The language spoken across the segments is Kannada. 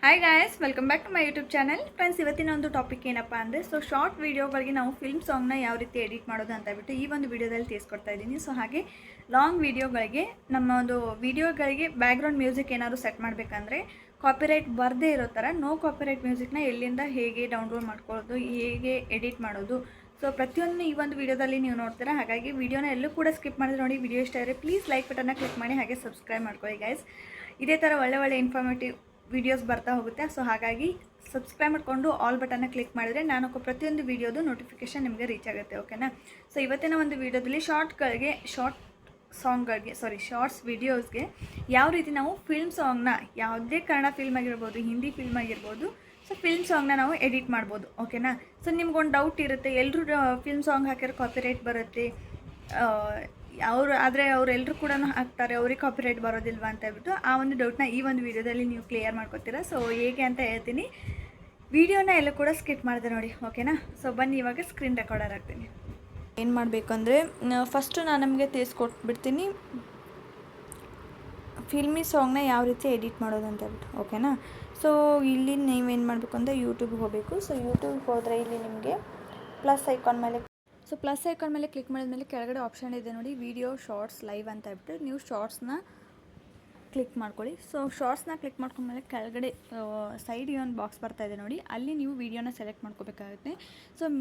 Hi guys, welcome back to my YouTube channel. Friends, ಇವತ್ತಿನ ಒಂದು ಟಾಪಿಕ್ ಏನಪ್ಪ ಅಂದರೆ ಶಾರ್ಟ್ ವೀಡಿಯೋಗಳಿಗೆ ನಾವು ಫಿಲ್ಮ್ ಸಾಂಗ್ನ ಯಾವ ರೀತಿ ಎಡಿಟ್ ಮಾಡೋದು ಅಂತ ಬಿಟ್ಟು ಈ ಒಂದು ವಿಡಿಯೋದಲ್ಲಿ ತಿಳಿಸ್ಕೊಡ್ತಾ ಇದ್ದೀನಿ. ಹಾಗೆ ಲಾಂಗ್ ವೀಡಿಯೋಗಳಿಗೆ ನಮ್ಮ ಒಂದು ವೀಡಿಯೋಗಳಿಗೆ ಬ್ಯಾಕ್ಗ್ರೌಂಡ್ ಮ್ಯೂಸಿಕ್ ಏನಾದರೂ ಸೆಟ್ ಮಾಡಬೇಕಂದ್ರೆ ಕಾಪಿರೈಟ್ ಬರದೇ ಇರೋ ಥರ ನೋ ಕಾಪಿರೈಟ್ ಮ್ಯೂಸಿಕ್ನ ಎಲ್ಲಿಂದ ಹೇಗೆ ಡೌನ್ಲೋಡ್ ಮಾಡ್ಕೊಳ್ಳೋದು, ಹೇಗೆ ಎಡಿಟ್ ಮಾಡೋದು, ಪ್ರತಿಯೊಂದು ಈ ಒಂದು ವಿಡಿಯೋದಲ್ಲಿ ನೀವು ನೋಡ್ತೀರಾ. ಹಾಗಾಗಿ ವಿಡಿಯೋನ ಎಲ್ಲೂ ಕೂಡ ಸ್ಕಿಪ್ ಮಾಡಿದ್ರೆ ನೋಡಿ. ವಿಡಿಯೋ ಇಷ್ಟ ಆದರೆ ಪ್ಲೀಸ್ ಲೈಕ್ ಬಟನ್ನ ಕ್ಲಿಕ್ ಮಾಡಿ, ಹಾಗೆ ಸಬ್ಸ್ಕ್ರೈಬ್ ಮಾಡ್ಕೊಳ್ಳಿ ಗೈಸ್. ಇದೇ ಥರ ಒಳ್ಳೆ ಇನ್ಫಾರ್ಮೇಟಿವ್ ವಿಡಿಯೋಸ್ ಬರ್ತಾ ಹೋಗುತ್ತೆ. ಹಾಗಾಗಿ ಸಬ್ಸ್ಕ್ರೈಬ್ ಮಾಡಿಕೊಂಡು ಆಲ್ ಬಟನ್ನ ಕ್ಲಿಕ್ ಮಾಡಿದರೆ ನಾನು ಪ್ರತಿಯೊಂದು ವಿಡಿಯೋದು ನೋಟಿಫಿಕೇಷನ್ ನಿಮಗೆ ರೀಚ್ ಆಗುತ್ತೆ. ಓಕೆನಾ? ಇವತ್ತಿನ ಒಂದು ವಿಡಿಯೋದಲ್ಲಿ ಶಾರ್ಟ್ಸ್ ವಿಡಿಯೋಸ್ಗೆ ಯಾವ ರೀತಿ ನಾವು ಫಿಲ್ಮ್ ಸಾಂಗ್ನ, ಯಾವುದೇ ಕನ್ನಡ ಫಿಲ್ಮ್ ಆಗಿರ್ಬೋದು, ಹಿಂದಿ ಫಿಲ್ಮ್ ಆಗಿರ್ಬೋದು, ಫಿಲ್ಮ್ ಸಾಂಗ್ನ ನಾವು ಎಡಿಟ್ ಮಾಡ್ಬೋದು. ಓಕೆನಾ? ನಿಮ್ಗೊಂದು ಡೌಟ್ ಇರುತ್ತೆ, ಎಲ್ಲರೂ ಫಿಲ್ಮ್ ಸಾಂಗ್ ಹಾಕಿದ್ರೆ ಕಾಪಿರೈಟ್ ಬರುತ್ತೆ, ಅವರೆಲ್ಲರೂ ಕೂಡ ಹಾಕ್ತಾರೆ, ಅವ್ರಿಗೆ ಕಾಪಿರೈಟ್ ಬರೋದಿಲ್ವಾ ಅಂತ ಹೇಳ್ಬಿಟ್ಟು ಆ ಒಂದು ಡೌಟ್ನ ಈ ಒಂದು ವಿಡಿಯೋದಲ್ಲಿ ನೀವು ಕ್ಲಿಯರ್ ಮಾಡ್ಕೊತೀರಾ. ಹೇಗೆ ಅಂತ ಹೇಳ್ತೀನಿ. ವಿಡಿಯೋನ ಎಲ್ಲ ಕೂಡ ಸ್ಕಿಪ್ ಮಾಡಿದೆ ನೋಡಿ. ಓಕೆನಾ? ಬನ್ನಿ ಇವಾಗ ಸ್ಕ್ರೀನ್ ರೆಕಾರ್ಡರ್ ಆಗ್ತೀನಿ. ಏನು ಮಾಡಬೇಕು ಅಂದರೆ ಫಸ್ಟು ನಾನು ನಮಗೆ ತಿಳಿಸ್ಕೊಟ್ಬಿಡ್ತೀನಿ ಫಿಲ್ಮಿ ಸಾಂಗ್ನ ಯಾವ ರೀತಿ ಎಡಿಟ್ ಮಾಡೋದು ಅಂತ ಹೇಳ್ಬಿಟ್ಟು. ಓಕೆನಾ? ಇಲ್ಲಿ ನೀವೇನು ಮಾಡಬೇಕು ಅಂದರೆ ಯೂಟ್ಯೂಬ್ಗೆ ಹೋಗಬೇಕು. ಯೂಟ್ಯೂಬ್ಗೆ ಹೋದರೆ ಇಲ್ಲಿ ನಿಮಗೆ ಪ್ಲಸ್ ಐಕಾನ್ ಮೇಲೆ ಕ್ಲಿಕ್ ಮಾಡಿದ್ಮೇಲೆ ಕೆಳಗಡೆ ಆಪ್ಷನ್ ಇದೆ ನೋಡಿ, ವಿಡಿಯೋ ಶಾರ್ಟ್ಸ್ ಲೈವ್ ಅಂತ ಹೇಳ್ಬಿಟ್ಟು ನೀವು ಶಾರ್ಟ್ಸ್ನ ಕ್ಲಿಕ್ ಮಾಡ್ಕೊಳ್ಳಿ. ಶಾರ್ಟ್ಸ್ನ ಕ್ಲಿಕ್ ಮಾಡ್ಕೊಂಡ್ಮೇಲೆ ಕೆಳಗಡೆ ಸೈಡಿಗೆ ಒಂದು ಬಾಕ್ಸ್ ಬರ್ತಾ ಇದೆ ನೋಡಿ, ಅಲ್ಲಿ ನೀವು ವಿಡಿಯೋನ ಸೆಲೆಕ್ಟ್ ಮಾಡ್ಕೋಬೇಕಾಗುತ್ತೆ.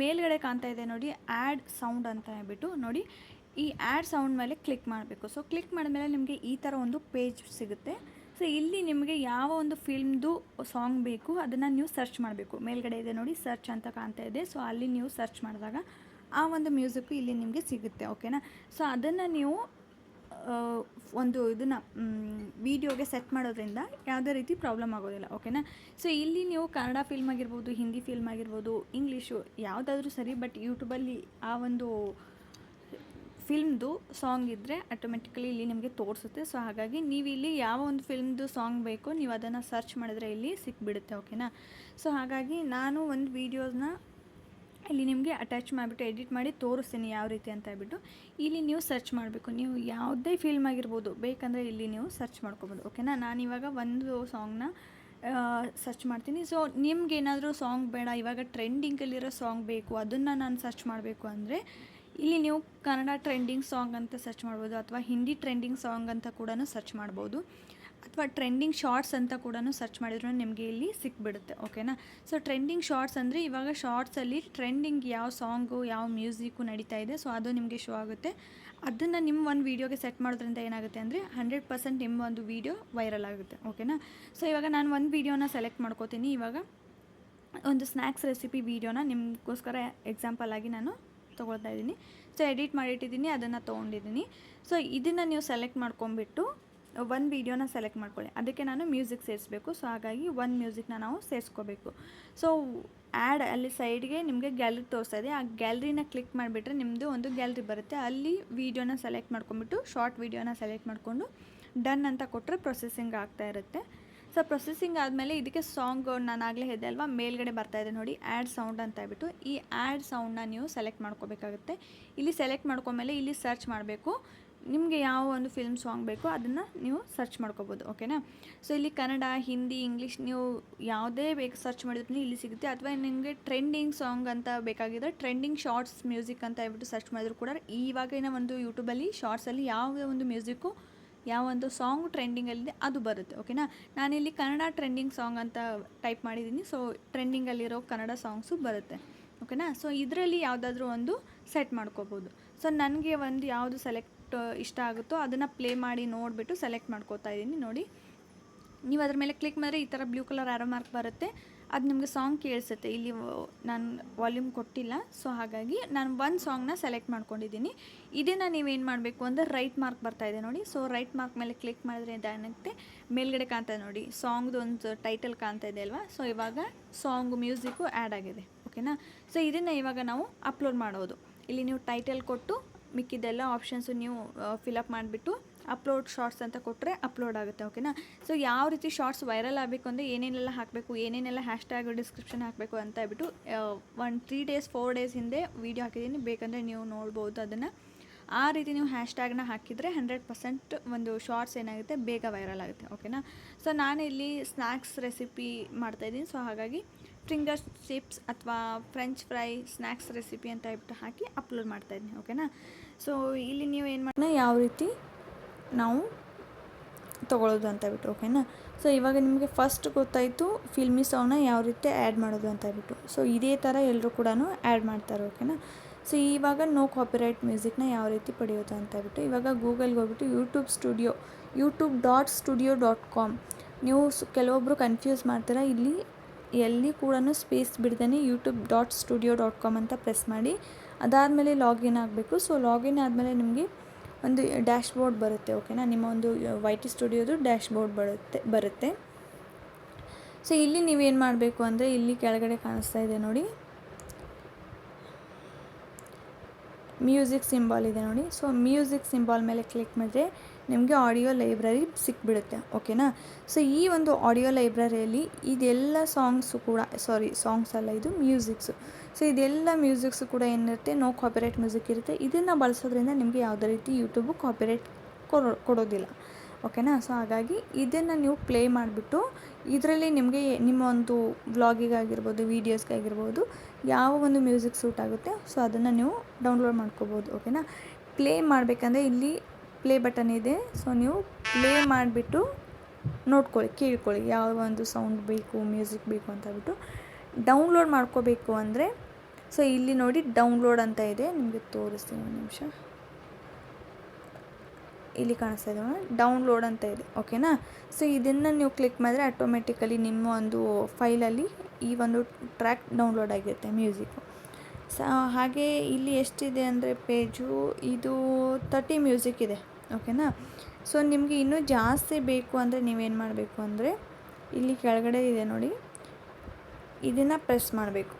ಮೇಲ್ಗಡೆ ಕಾಣ್ತಾ ಇದೆ ನೋಡಿ ಆ್ಯಡ್ ಸೌಂಡ್ ಅಂತ ಹೇಳ್ಬಿಟ್ಟು ನೋಡಿ, ಈ ಆ್ಯಡ್ ಸೌಂಡ್ ಮೇಲೆ ಕ್ಲಿಕ್ ಮಾಡಬೇಕು. ಕ್ಲಿಕ್ ಮಾಡಿದ್ಮೇಲೆ ನಿಮಗೆ ಈ ಥರ ಒಂದು ಪೇಜ್ ಸಿಗುತ್ತೆ. ಇಲ್ಲಿ ನಿಮಗೆ ಯಾವ ಒಂದು ಫಿಲ್ಮ್ದು ಸಾಂಗ್ ಬೇಕು ಅದನ್ನು ನೀವು ಸರ್ಚ್ ಮಾಡಬೇಕು. ಮೇಲ್ಗಡೆ ಇದೆ ನೋಡಿ ಸರ್ಚ್ ಅಂತ ಕಾಣ್ತಾ ಇದೆ. ಅಲ್ಲಿ ನೀವು ಸರ್ಚ್ ಮಾಡಿದಾಗ ಆ ಒಂದು ಮ್ಯೂಸಿಕ್ಕು ಇಲ್ಲಿ ನಿಮಗೆ ಸಿಗುತ್ತೆ. ಓಕೆನಾ? ಅದನ್ನು ನೀವು ಒಂದು ಇದನ್ನು ವಿಡಿಯೋಗೆ ಸೆಟ್ ಮಾಡೋದ್ರಿಂದ ಯಾವುದೇ ರೀತಿ ಪ್ರಾಬ್ಲಮ್ ಆಗೋದಿಲ್ಲ. ಓಕೆನಾ? ಇಲ್ಲಿ ನೀವು ಕನ್ನಡ ಫಿಲ್ಮ್ ಆಗಿರ್ಬೋದು, ಹಿಂದಿ ಫಿಲ್ಮ್ ಆಗಿರ್ಬೋದು, ಇಂಗ್ಲೀಷು ಯಾವುದಾದ್ರೂ ಸರಿ, ಬಟ್ ಯೂಟ್ಯೂಬಲ್ಲಿ ಆ ಒಂದು ಫಿಲ್ಮ್ದು ಸಾಂಗ್ ಇದ್ದರೆ ಆಟೋಮೆಟಿಕಲಿ ಇಲ್ಲಿ ನಿಮಗೆ ತೋರಿಸುತ್ತೆ. ಹಾಗಾಗಿ ನೀವು ಇಲ್ಲಿ ಯಾವ ಒಂದು ಫಿಲ್ಮ್ದು ಸಾಂಗ್ ಬೇಕೋ ನೀವು ಅದನ್ನು ಸರ್ಚ್ ಮಾಡಿದ್ರೆ ಇಲ್ಲಿ ಸಿಕ್ಬಿಡುತ್ತೆ. ಓಕೆನಾ? ಹಾಗಾಗಿ ನಾನು ಒಂದು ವೀಡಿಯೋಸ್ನ ಇಲ್ಲಿ ನಿಮಗೆ ಅಟ್ಯಾಚ್ ಮಾಡಿಬಿಟ್ಟು ಎಡಿಟ್ ಮಾಡಿ ತೋರಿಸ್ತೀನಿ ಯಾವ ರೀತಿ ಅಂತ ಹೇಳ್ಬಿಟ್ಟು. ಇಲ್ಲಿ ನೀವು ಸರ್ಚ್ ಮಾಡಬೇಕು, ನೀವು ಯಾವುದೇ ಫಿಲ್ಮ್ ಆಗಿರ್ಬೋದು, ಬೇಕಂದರೆ ಇಲ್ಲಿ ನೀವು ಸರ್ಚ್ ಮಾಡ್ಕೊಬೋದು. ಓಕೆನಾ? ನಾನಿವಾಗ ಒಂದು ಸಾಂಗ್ನ ಸರ್ಚ್ ಮಾಡ್ತೀನಿ. ನಿಮ್ಗೆ ಏನಾದರೂ ಸಾಂಗ್ ಬೇಡ, ಇವಾಗ ಟ್ರೆಂಡಿಂಗಲ್ಲಿರೋ ಸಾಂಗ್ ಬೇಕು, ಅದನ್ನು ನಾನು ಸರ್ಚ್ ಮಾಡಬೇಕು ಅಂದರೆ ಇಲ್ಲಿ ನೀವು ಕನ್ನಡ ಟ್ರೆಂಡಿಂಗ್ ಸಾಂಗ್ ಅಂತ ಸರ್ಚ್ ಮಾಡ್ಬೋದು, ಅಥವಾ ಹಿಂದಿ ಟ್ರೆಂಡಿಂಗ್ ಸಾಂಗ್ ಅಂತ ಕೂಡ ಸರ್ಚ್ ಮಾಡ್ಬೋದು, ಅಥವಾ ಟ್ರೆಂಡಿಂಗ್ ಶಾರ್ಟ್ಸ್ ಅಂತ ಕೂಡ ಸರ್ಚ್ ಮಾಡಿದ್ರು ನಿಮಗೆ ಇಲ್ಲಿ ಸಿಕ್ಬಿಡುತ್ತೆ. ಓಕೆನಾ? ಟ್ರೆಂಡಿಂಗ್ ಶಾರ್ಟ್ಸ್ ಅಂದರೆ ಇವಾಗ ಶಾರ್ಟ್ಸಲ್ಲಿ ಟ್ರೆಂಡಿಂಗ್ ಯಾವ ಸಾಂಗು, ಯಾವ ಮ್ಯೂಸಿಕ್ಕು ನಡೀತಾ ಇದೆ, ಅದು ನಿಮಗೆ ಶೋ ಆಗುತ್ತೆ. ಅದನ್ನು ನಿಮ್ಮ ಒಂದು ವೀಡಿಯೋಗೆ ಸೆಟ್ ಮಾಡೋದ್ರಿಂದ ಏನಾಗುತ್ತೆ ಅಂದರೆ 100% ನಿಮ್ಮ ಒಂದು ವೀಡಿಯೋ ವೈರಲ್ ಆಗುತ್ತೆ. ಓಕೆನಾ? ಇವಾಗ ನಾನು ಒಂದು ವೀಡಿಯೋನ ಸೆಲೆಕ್ಟ್ ಮಾಡ್ಕೋತೀನಿ. ಇವಾಗ ಒಂದು ಸ್ನ್ಯಾಕ್ಸ್ ರೆಸಿಪಿ ವೀಡಿಯೋನ ನಿಮಗೋಸ್ಕರ ಎಕ್ಸಾಂಪಲ್ ಆಗಿ ನಾನು ತೊಗೊಳ್ತಾ ಇದ್ದೀನಿ. ಎಡಿಟ್ ಮಾಡಿಟ್ಟಿದ್ದೀನಿ, ಅದನ್ನು ತೊಗೊಂಡಿದ್ದೀನಿ. ಇದನ್ನು ನೀವು ಸೆಲೆಕ್ಟ್ ಮಾಡ್ಕೊಂಬಿಟ್ಟು ಒಂದು ವೀಡಿಯೋನ ಸೆಲೆಕ್ಟ್ ಮಾಡ್ಕೊಳ್ಳಿ. ಅದಕ್ಕೆ ನಾನು ಮ್ಯೂಸಿಕ್ ಸೇರಿಸ್ಬೇಕು. ಹಾಗಾಗಿ ಒಂದು ಮ್ಯೂಸಿಕ್ನ ನಾವು ಸೇರಿಸ್ಕೋಬೇಕು. ಆ್ಯಡ್ ಅಲ್ಲಿ ಸೈಡ್ಗೆ ನಿಮಗೆ ಗ್ಯಾಲರಿ ತೋರಿಸ್ತಾ ಇದೆ, ಆ ಗ್ಯಾಲರಿನ ಕ್ಲಿಕ್ ಮಾಡಿಬಿಟ್ರೆ ನಿಮ್ಮದು ಒಂದು ಗ್ಯಾಲರಿ ಬರುತ್ತೆ. ಅಲ್ಲಿ ವೀಡಿಯೋನ ಸೆಲೆಕ್ಟ್ ಮಾಡ್ಕೊಂಬಿಟ್ಟು ಶಾರ್ಟ್ ವೀಡಿಯೋನ ಸೆಲೆಕ್ಟ್ ಮಾಡಿಕೊಂಡು ಡನ್ ಅಂತ ಕೊಟ್ಟರೆ ಪ್ರೊಸೆಸಿಂಗ್ ಆಗ್ತಾ ಇರುತ್ತೆ. ಪ್ರೊಸೆಸಿಂಗ್ ಆದಮೇಲೆ ಇದಕ್ಕೆ ಸಾಂಗ್ ನಾನು ಆಗಲೇ ಹೇಳಿದೆ ಅಲ್ವಾ, ಮೇಲ್ಗಡೆ ಬರ್ತಾ ಇದೆ ನೋಡಿ ಆ್ಯಡ್ ಸೌಂಡ್ ಅಂತ ಹೇಳ್ಬಿಟ್ಟು. ಈ ಆ್ಯಡ್ ಸೌಂಡನ್ನ ನೀವು ಸೆಲೆಕ್ಟ್ ಮಾಡ್ಕೋಬೇಕಾಗುತ್ತೆ. ಇಲ್ಲಿ ಸೆಲೆಕ್ಟ್ ಮಾಡ್ಕೊಂಡ್ಮೇಲೆ ಇಲ್ಲಿ ಸರ್ಚ್ ಮಾಡಬೇಕು, ನಿಮಗೆ ಯಾವ ಒಂದು ಫಿಲ್ಮ್ ಸಾಂಗ್ ಬೇಕೋ ಅದನ್ನು ನೀವು ಸರ್ಚ್ ಮಾಡ್ಕೋಬೋದು. ಓಕೆನಾ? ಇಲ್ಲಿ ಕನ್ನಡ, ಹಿಂದಿ, ಇಂಗ್ಲೀಷ್ ನೀವು ಯಾವುದೇ ಬೇಕು ಸರ್ಚ್ ಮಾಡಿದ್ರು ಇಲ್ಲಿ ಸಿಗುತ್ತೆ. ಅಥವಾ ನಿಮಗೆ ಟ್ರೆಂಡಿಂಗ್ ಸಾಂಗ್ ಅಂತ ಬೇಕಾಗಿದ್ದರೆ ಟ್ರೆಂಡಿಂಗ್ ಶಾರ್ಟ್ಸ್ ಮ್ಯೂಸಿಕ್ ಅಂತ ಹೇಳ್ಬಿಟ್ಟು ಸರ್ಚ್ ಮಾಡಿದ್ರು ಕೂಡ ಇವಾಗಿನ ಒಂದು ಯೂಟ್ಯೂಬಲ್ಲಿ ಶಾರ್ಟ್ಸಲ್ಲಿ ಯಾವ ಒಂದು ಮ್ಯೂಸಿಕ್ಕು, ಯಾವ ಒಂದು ಸಾಂಗ್ ಟ್ರೆಂಡಿಂಗಲ್ಲಿದೆ ಅದು ಬರುತ್ತೆ. ಓಕೆನಾ? ನಾನಿಲ್ಲಿ ಕನ್ನಡ ಟ್ರೆಂಡಿಂಗ್ ಸಾಂಗ್ ಅಂತ ಟೈಪ್ ಮಾಡಿದ್ದೀನಿ. ಟ್ರೆಂಡಿಂಗಲ್ಲಿರೋ ಕನ್ನಡ ಸಾಂಗ್ಸು ಬರುತ್ತೆ. ಓಕೆನಾ? ಇದರಲ್ಲಿ ಯಾವುದಾದ್ರೂ ಒಂದು ಸೆಟ್ ಮಾಡ್ಕೋಬೋದು. ನನಗೆ ಒಂದು ಯಾವುದು ಸೆಲೆಕ್ಟ್ ಇಷ್ಟ ಆಗುತ್ತೋ ಅದನ್ನು ಪ್ಲೇ ಮಾಡಿ ನೋಡಿಬಿಟ್ಟು ಸೆಲೆಕ್ಟ್ ಮಾಡ್ಕೋತಾ ಇದ್ದೀನಿ ನೋಡಿ. ನೀವು ಅದ್ರ ಮೇಲೆ ಕ್ಲಿಕ್ ಮಾಡಿದ್ರೆ ಈ ಥರ ಬ್ಲೂ ಕಲರ್ ಆರೋ ಮಾರ್ಕ್ ಬರುತ್ತೆ. ಅದು ನಿಮಗೆ ಸಾಂಗ್ ಕೇಳಿಸುತ್ತೆ. ಇಲ್ಲಿ ನಾನು ವಾಲ್ಯೂಮ್ ಕೊಟ್ಟಿಲ್ಲ, ಹಾಗಾಗಿ ನಾನು ಒಂದು ಸಾಂಗ್ನ ಸೆಲೆಕ್ಟ್ ಮಾಡ್ಕೊಂಡಿದ್ದೀನಿ. ಇದನ್ನು ನೀವೇನು ಮಾಡಬೇಕು ಅಂದರೆ ರೈಟ್ ಮಾರ್ಕ್ ಬರ್ತಾ ಇದೆ ನೋಡಿ. ರೈಟ್ ಮಾರ್ಕ್ ಮೇಲೆ ಕ್ಲಿಕ್ ಮಾಡಿದ್ರೆ ಇದಾಗುತ್ತೆ. ಮೇಲ್ಗಡೆ ಕಾಣ್ತಾ ಇದೆ ನೋಡಿ ಸಾಂಗ್ದು ಒಂದು ಟೈಟಲ್ ಕಾಣ್ತಾ ಇದೆ ಅಲ್ವಾ. ಇವಾಗ ಸಾಂಗ್ ಮ್ಯೂಸಿಕ್ಕು ಆ್ಯಡ್ ಆಗಿದೆ. ಓಕೆನಾ? ಇದನ್ನು ಇವಾಗ ನಾವು ಅಪ್ಲೋಡ್ ಮಾಡೋದು. ಇಲ್ಲಿ ನೀವು ಟೈಟಲ್ ಕೊಟ್ಟು ಮಿಕ್ಕಿದ್ದೆಲ್ಲ ಆಪ್ಷನ್ಸು ನೀವು ಫಿಲಪ್ ಮಾಡಿಬಿಟ್ಟು ಅಪ್ಲೋಡ್ ಶಾರ್ಟ್ಸ್ ಅಂತ ಕೊಟ್ಟರೆ ಅಪ್ಲೋಡ್ ಆಗುತ್ತೆ. ಓಕೆನಾ? ಯಾವ ರೀತಿ ಶಾರ್ಟ್ಸ್ ವೈರಲ್ ಆಗಬೇಕು ಅಂದರೆ ಏನೇನೆಲ್ಲ ಹಾಕಬೇಕು, ಏನೇನೆಲ್ಲ ಹ್ಯಾಶ್ಟ್ಯಾಗ್ ಡಿಸ್ಕ್ರಿಪ್ಷನ್ ಹಾಕಬೇಕು ಅಂತ ಹೇಳ್ಬಿಟ್ಟು 3 days 4 days ಹಿಂದೆ ವೀಡಿಯೋ ಹಾಕಿದ್ದೀನಿ. ಬೇಕಂದರೆ ನೀವು ನೋಡ್ಬೋದು ಅದನ್ನು. ಆ ರೀತಿ ನೀವು ಹ್ಯಾಶ್ಟ್ಯಾಗ್ನ ಹಾಕಿದರೆ 100% ಒಂದು ಶಾರ್ಟ್ಸ್ ಏನಾಗುತ್ತೆ ಬೇಗ ವೈರಲ್ ಆಗುತ್ತೆ. ಓಕೆನಾ. ಸೊ ನಾನು ಇಲ್ಲಿ ಸ್ನ್ಯಾಕ್ಸ್ ರೆಸಿಪಿ ಮಾಡ್ತಾಯಿದ್ದೀನಿ. ಸೊ ಹಾಗಾಗಿ ಫಿಂಗರ್ ಚಿಪ್ಸ್ ಅಥವಾ ಫ್ರೆಂಚ್ ಫ್ರೈ ಸ್ನ್ಯಾಕ್ಸ್ ರೆಸಿಪಿ ಅಂತ ಹೇಳ್ಬಿಟ್ಟು ಹಾಕಿ ಅಪ್ಲೋಡ್ ಮಾಡ್ತಾಯಿದ್ದೀನಿ. ಓಕೆನಾ. ಸೊ ಇಲ್ಲಿ ನೀವು ಏನು ಮಾಡಿ ಯಾವ ರೀತಿ ನಾವು ತೊಗೊಳ್ಳೋದು ಅಂತ ಹೇಳ್ಬಿಟ್ಟು. ಓಕೆನಾ. ಸೊ ಇವಾಗ ನಿಮಗೆ ಫಸ್ಟ್ ಗೊತ್ತಾಯಿತು ಫಿಲ್ಮಿ ಸಾಂಗ್ನ ಯಾವ ರೀತಿ ಆ್ಯಡ್ ಮಾಡೋದು ಅಂತ ಹೇಳ್ಬಿಟ್ಟು. ಸೊ ಇದೇ ಥರ ಎಲ್ಲರೂ ಕೂಡ ಆ್ಯಡ್ ಮಾಡ್ತಾರೆ. ಓಕೆನಾ. ಸೊ ಇವಾಗ ನೋ ಕಾಪಿರೈಟ್ ಮ್ಯೂಸಿಕ್ನ ಯಾವ ರೀತಿ ಪಡೆಯೋದು ಅಂತ ಹೇಳ್ಬಿಟ್ಟು ಇವಾಗ ಗೂಗಲ್ಗೆ ಹೋಗ್ಬಿಟ್ಟು youtube.studio.com ನೀವು ಕೆಲವೊಬ್ಬರು ಕನ್ಫ್ಯೂಸ್ ಮಾಡ್ತೀರಾ. ಇಲ್ಲಿ ಎಲ್ಲಿ ಕೂಡ ಸ್ಪೇಸ್ ಬಿಡ್ದೇ youtube.studio.com ಅಂತ ಪ್ರೆಸ್ ಮಾಡಿ ಅದಾದಮೇಲೆ ಲಾಗಿನ್ ಆಗಬೇಕು. ಸೊ ಲಾಗಿನ್ ಆದಮೇಲೆ ನಿಮಗೆ ಒಂದು ಡ್ಯಾಶ್ ಬೋರ್ಡ್ ಬರುತ್ತೆ. ಓಕೆನಾ. ನಿಮ್ಮ ಒಂದು YT ಸ್ಟುಡಿಯೋದು ಡ್ಯಾಶ್ ಬೋರ್ಡ್ ಬರುತ್ತೆ. ಸೊ ಇಲ್ಲಿ ನೀವೇನು ಮಾಡಬೇಕು ಅಂದರೆ ಇಲ್ಲಿ ಕೆಳಗಡೆ ಕಾಣಿಸ್ತಾ ಇದೆ ನೋಡಿ, ಮ್ಯೂಸಿಕ್ ಸಿಂಬಾಲ್ ಇದೆ ನೋಡಿ. ಸೊ ಮ್ಯೂಸಿಕ್ ಸಿಂಬಾಲ್ ಮೇಲೆ ಕ್ಲಿಕ್ ಮಾಡಿದ್ರೆ ನಿಮಗೆ ಆಡಿಯೋ ಲೈಬ್ರರಿ ಸಿಕ್ಬಿಡುತ್ತೆ. ಓಕೆನಾ. ಸೊ ಈ ಒಂದು ಆಡಿಯೋ ಲೈಬ್ರರಿಯಲ್ಲಿ ಇದೆಲ್ಲ ಸಾಂಗ್ಸು ಕೂಡ ಸಾಂಗ್ಸ್ ಅಲ್ಲ, ಇದು ಮ್ಯೂಸಿಕ್ಸು. ಸೊ ಇದೆಲ್ಲ ಮ್ಯೂಸಿಕ್ಸು ಕೂಡ ಏನಿರುತ್ತೆ ನೋ ಕಾಪಿರೈಟ್ ಮ್ಯೂಸಿಕ್ ಇರುತ್ತೆ. ಇದನ್ನು ಬಳಸೋದ್ರಿಂದ ನಿಮಗೆ ಯಾವುದೇ ರೀತಿ ಯೂಟ್ಯೂಬು ಕಾಪಿರೈಟ್ ಕೊಡೋದಿಲ್ಲ. ಓಕೆನಾ. ಸೊ ಹಾಗಾಗಿ ಇದನ್ನು ನೀವು ಪ್ಲೇ ಮಾಡಿಬಿಟ್ಟು ಇದರಲ್ಲಿ ನಿಮಗೆ ನಿಮ್ಮ ಒಂದು ವ್ಲಾಗಿಗಾಗಿರ್ಬೋದು, ವೀಡಿಯೋಸ್ಗಾಗಿರ್ಬೋದು ಯಾವ ಒಂದು ಮ್ಯೂಸಿಕ್ ಸೂಟ್ ಆಗುತ್ತೆ ಸೊ ಅದನ್ನು ನೀವು ಡೌನ್ಲೋಡ್ ಮಾಡ್ಕೋಬೋದು. ಓಕೆನಾ. ಪ್ಲೇ ಮಾಡಬೇಕಂದ್ರೆ ಇಲ್ಲಿ ಪ್ಲೇ ಬಟನ್ ಇದೆ. ಸೊ ನೀವು ಪ್ಲೇ ಮಾಡಿಬಿಟ್ಟು ಕೇಳ್ಕೊಳ್ಳಿ ಯಾವ ಒಂದು ಸೌಂಡ್ ಬೇಕು, ಮ್ಯೂಸಿಕ್ ಬೇಕು ಅಂತ ಹೇಳ್ಬಿಟ್ಟು. ಡೌನ್ಲೋಡ್ ಮಾಡ್ಕೋಬೇಕು ಅಂದರೆ ಸೊ ಇಲ್ಲಿ ನೋಡಿ ಡೌನ್ಲೋಡ್ ಅಂತ ಇದೆ, ನಿಮಗೆ ತೋರಿಸ್ತೀನಿ ಒಂದು ನಿಮಿಷ. ಇಲ್ಲಿ ಕಾಣಿಸ್ತಾ ಇದೆ ಡೌನ್ಲೋಡ್ ಅಂತ ಇದೆ. ಓಕೆನಾ. ಸೊ ಇದನ್ನು ನೀವು ಕ್ಲಿಕ್ ಮಾಡಿದ್ರೆ ಆಟೋಮೆಟಿಕಲಿ ನಿಮ್ಮ ಒಂದು ಫೈಲಲ್ಲಿ ಈ ಒಂದು ಟ್ರ್ಯಾಕ್ ಡೌನ್ಲೋಡ್ ಆಗಿರುತ್ತೆ ಮ್ಯೂಸಿಕ್ಕು. ಸೊ ಹಾಗೆ ಇಲ್ಲಿ ಎಷ್ಟಿದೆ ಅಂದರೆ ಪೇಜು ಇದು 30 ಮ್ಯೂಸಿಕ್ ಇದೆ. ಓಕೆನಾ. ಸೊ ನಿಮಗೆ ಇನ್ನೂ ಜಾಸ್ತಿ ಬೇಕು ಅಂದರೆ ನೀವೇನು ಮಾಡಬೇಕು ಅಂದರೆ ಇಲ್ಲಿ ಕೆಳಗಡೆ ಇದೆ ನೋಡಿ, ಇದನ್ನು ಪ್ರೆಸ್ ಮಾಡಬೇಕು.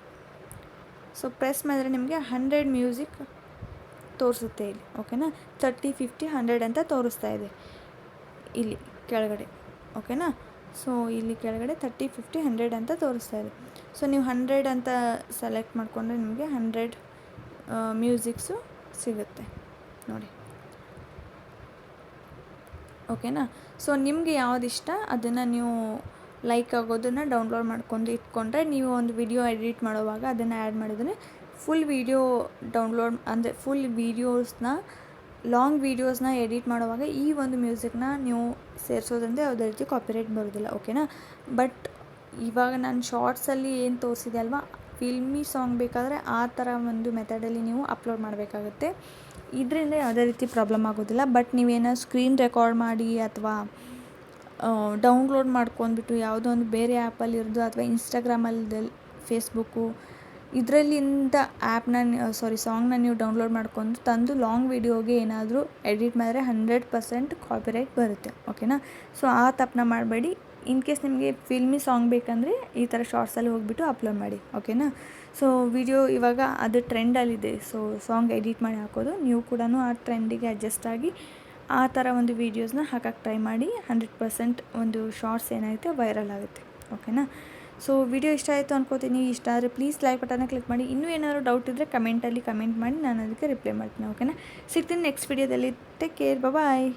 ಸೊ ಪ್ರೆಸ್ ಮಾಡಿದ್ರೆ ನಿಮಗೆ 100 ಮ್ಯೂಸಿಕ್ ತೋರಿಸುತ್ತೆ ಇಲ್ಲಿ. ಓಕೆನಾ. 30, 50, 100 ಅಂತ ತೋರಿಸ್ತಾ ಇದೆ ಇಲ್ಲಿ ಕೆಳಗಡೆ. ಓಕೆನಾ. ಸೊ ಇಲ್ಲಿ ಕೆಳಗಡೆ 30, 50, 100 ಅಂತ ತೋರಿಸ್ತಾ ಇದೆ. ಸೊ ನೀವು 100 ಅಂತ ಸೆಲೆಕ್ಟ್ ಮಾಡಿಕೊಂಡ್ರೆ ನಿಮಗೆ 100 ಮ್ಯೂಸಿಕ್ಸು ಸಿಗುತ್ತೆ ನೋಡಿ. ಓಕೆನಾ. ಸೊ ನಿಮಗೆ ಯಾವ್ದು ಇಷ್ಟ ಅದನ್ನು ನೀವು ಲೈಕ್ ಆಗೋದನ್ನು ಡೌನ್ಲೋಡ್ ಮಾಡ್ಕೊಂಡು ಇಟ್ಕೊಂಡ್ರೆ ನೀವು ಒಂದು ವಿಡಿಯೋ ಎಡಿಟ್ ಮಾಡುವಾಗ ಅದನ್ನು ಆ್ಯಡ್ ಮಾಡಿದರೆ ಫುಲ್ ವಿಡಿಯೋ ಡೌನ್ಲೋಡ್ ಅಂದರೆ ಫುಲ್ ಲಾಂಗ್ ವೀಡಿಯೋಸ್ನ ಎಡಿಟ್ ಮಾಡುವಾಗ ಈ ಒಂದು ಮ್ಯೂಸಿಕ್ನ ನೀವು ಸೇರಿಸೋದ್ರಿಂದ ಯಾವುದೇ ರೀತಿ ಕಾಪಿರೈಟ್ ಬರೋದಿಲ್ಲ. ಓಕೆನಾ. ಬಟ್ ಇವಾಗ ನಾನು ಶಾರ್ಟ್ಸಲ್ಲಿ ಏನು ತೋರಿಸಿದೆ ಅಲ್ವಾ, ಫಿಲ್ಮಿ ಸಾಂಗ್ ಬೇಕಾದರೆ ಆ ಥರ ಒಂದು ಮೆಥಡಲ್ಲಿ ನೀವು ಅಪ್ಲೋಡ್ ಮಾಡಬೇಕಾಗುತ್ತೆ. ಇದರಿಂದ ಯಾವುದೇ ರೀತಿ ಪ್ರಾಬ್ಲಮ್ ಆಗೋದಿಲ್ಲ. ಬಟ್ ನೀವೇನೋ ಸ್ಕ್ರೀನ್ ರೆಕಾರ್ಡ್ ಮಾಡಿ ಅಥವಾ ಡೌನ್ಲೋಡ್ ಮಾಡ್ಕೊಂಡ್ಬಿಟ್ಟು ಯಾವುದೋ ಒಂದು ಬೇರೆ ಆ್ಯಪಲ್ಲಿ ಇರೋದು ಅಥವಾ ಇನ್ಸ್ಟಾಗ್ರಾಮಲ್ಲಿ ಫೇಸ್ಬುಕ್ಕು ಇದರಲ್ಲಿಂದ ಸಾಂಗ್ನ ನೀವು ಡೌನ್ಲೋಡ್ ಮಾಡ್ಕೊಂಡು ತಂದು ಲಾಂಗ್ ವೀಡಿಯೋಗೆ ಏನಾದರೂ ಎಡಿಟ್ ಮಾಡಿದ್ರೆ 100% ಕಾಪಿರೈಟ್ ಬರುತ್ತೆ. ಓಕೆನಾ. ಸೊ ಆ ತಪ್ಪನ್ನ ಮಾಡಬೇಡಿ. ಇನ್ ಕೇಸ್ ನಿಮಗೆ ಫಿಲ್ಮಿ ಸಾಂಗ್ ಬೇಕಂದರೆ ಈ ಥರ ಶಾರ್ಟ್ಸಲ್ಲಿ ಹೋಗ್ಬಿಟ್ಟು ಅಪ್ಲೋಡ್ ಮಾಡಿ. ಓಕೆನಾ. ಸೊ ವಿಡಿಯೋ ಇವಾಗ ಅದು ಟ್ರೆಂಡಲ್ಲಿದೆ. ಸೊ ಸಾಂಗ್ ಎಡಿಟ್ ಮಾಡಿ ಹಾಕೋದು, ನೀವು ಕೂಡ ಆ ಟ್ರೆಂಡಿಗೆ ಅಡ್ಜಸ್ಟ್ ಆಗಿ ಆ ಥರ ಒಂದು ವೀಡಿಯೋಸ್ನ ಹಾಕಕ್ಕೆ ಟ್ರೈ ಮಾಡಿ. 100% ಒಂದು ಶಾರ್ಟ್ಸ್ ಏನಾಗುತ್ತೆ ವೈರಲ್ ಆಗುತ್ತೆ. ಓಕೆನಾ. ಸೊ ವಿಡಿಯೋ ಇಷ್ಟ ಆಯಿತು ಅನ್ಕೋತೀನಿ. ಇಷ್ಟ ಆದರೆ ಪ್ಲೀಸ್ ಲೈಕ್ ಬಟನ್ನ ಕ್ಲಿಕ್ ಮಾಡಿ. ಇನ್ನೂ ಏನಾದರೂ ಡೌಟ್ ಇದ್ದರೆ ಕಮೆಂಟ್ ಮಾಡಿ, ನಾನು ಅದಕ್ಕೆ ರಿಪ್ಲೈ ಮಾಡ್ತೀನಿ. ಓಕೆನಾ. ಸಿಗ್ತೀನಿ ನೆಕ್ಸ್ಟ್ ವಿಡಿಯೋದಲ್ಲಿ. Take care. ಬಾಯ್.